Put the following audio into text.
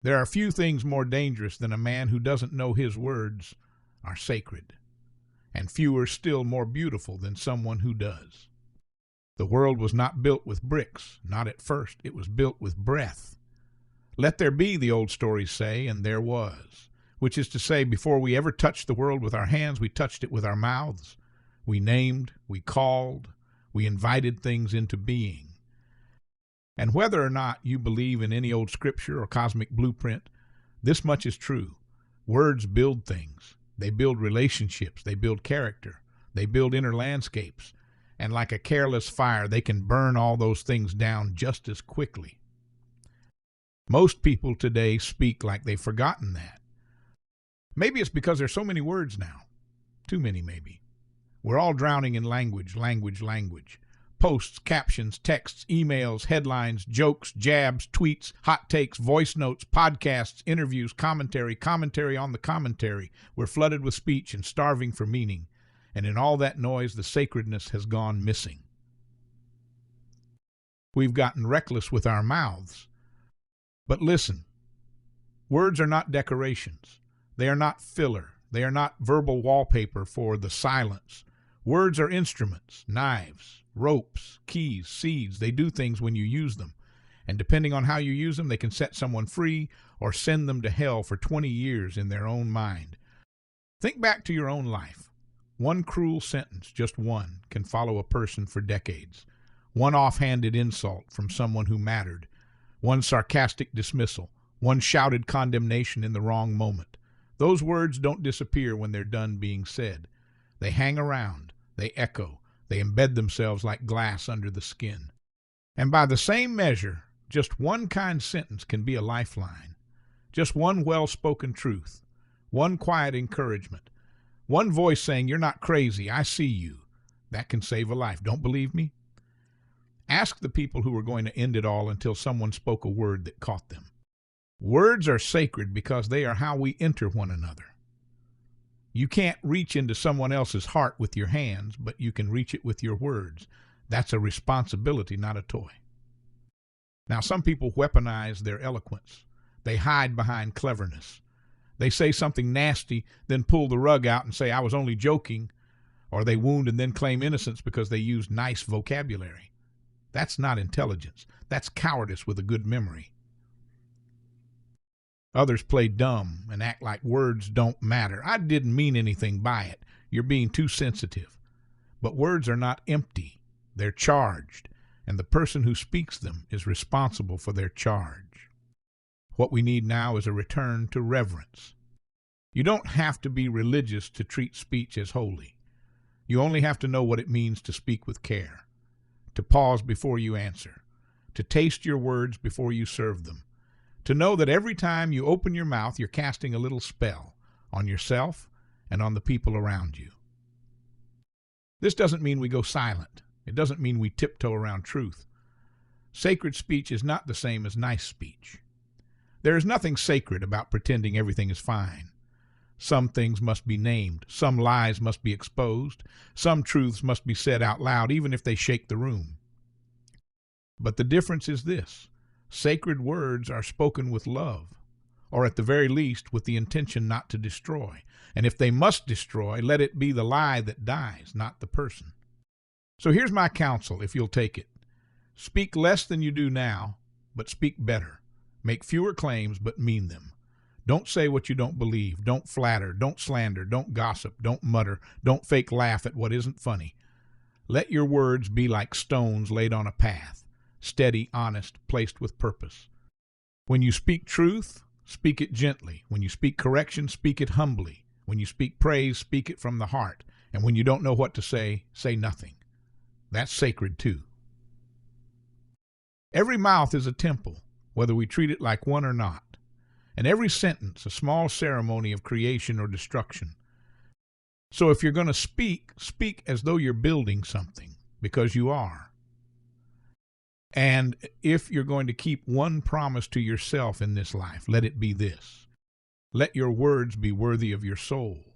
There are few things more dangerous than a man who doesn't know his words are sacred, and fewer still more beautiful than someone who does. The world was not built with bricks, not at first. It was built with breath. Let there be, the old stories say, and there was, which is to say, before we ever touched the world with our hands, we touched it with our mouths. We named, we called, we invited things into being. And whether or not you believe in any old scripture or cosmic blueprint, this much is true. Words build things. They build relationships. They build character. They build inner landscapes. And like a careless fire, they can burn all those things down just as quickly. Most people today speak like they've forgotten that. Maybe it's because there's so many words now. Too many, maybe. We're all drowning in language. Posts, captions, texts, emails, headlines, jokes, jabs, tweets, hot takes, voice notes, podcasts, interviews, commentary on the commentary. We're flooded with speech and starving for meaning. And in all that noise, the sacredness has gone missing. We've gotten reckless with our mouths. But listen, words are not decorations. They are not filler. They are not verbal wallpaper for the silence. Words are instruments, knives, ropes, keys, seeds. They do things when you use them. And depending on how you use them, they can set someone free or send them to hell for 20 years in their own mind. Think back to your own life. One cruel sentence, just one, can follow a person for decades. One offhanded insult from someone who mattered. One sarcastic dismissal. One shouted condemnation in the wrong moment. Those words don't disappear when they're done being said. They hang around. They echo. They embed themselves like glass under the skin. And by the same measure, just one kind sentence can be a lifeline. Just one well-spoken truth. One quiet encouragement. One voice saying, "You're not crazy. I see you." That can save a life. Don't believe me? Ask the people who were going to end it all until someone spoke a word that caught them. Words are sacred because they are how we enter one another. You can't reach into someone else's heart with your hands, but you can reach it with your words. That's a responsibility, not a toy. Now, some people weaponize their eloquence. They hide behind cleverness. They say something nasty, then pull the rug out and say, "I was only joking," or they wound and then claim innocence because they use nice vocabulary. That's not intelligence. That's cowardice with a good memory. Others play dumb and act like words don't matter. "I didn't mean anything by it. You're being too sensitive." But words are not empty. They're charged, and the person who speaks them is responsible for their charge. What we need now is a return to reverence. You don't have to be religious to treat speech as holy. You only have to know what it means to speak with care, to pause before you answer, to taste your words before you serve them, to know that every time you open your mouth, you're casting a little spell on yourself and on the people around you. This doesn't mean we go silent. It doesn't mean we tiptoe around truth. Sacred speech is not the same as nice speech. There is nothing sacred about pretending everything is fine. Some things must be named. Some lies must be exposed. Some truths must be said out loud, even if they shake the room. But the difference is this. Sacred words are spoken with love, or at the very least with the intention not to destroy. And if they must destroy, let it be the lie that dies, not the person. So here's my counsel, if you'll take it. Speak less than you do now, but speak better. Make fewer claims, but mean them. Don't say what you don't believe. Don't flatter. Don't slander. Don't gossip. Don't mutter. Don't fake laugh at what isn't funny. Let your words be like stones laid on a path. Steady, honest, placed with purpose. When you speak truth, speak it gently. When you speak correction, speak it humbly. When you speak praise, speak it from the heart. And when you don't know what to say nothing. That's sacred too. Every mouth is a temple, whether we treat it like one or not. And every sentence a small ceremony of creation or destruction. So if you're going to speak, speak as though you're building something, because you are. And if you're going to keep one promise to yourself in this life, let it be this. Let your words be worthy of your soul.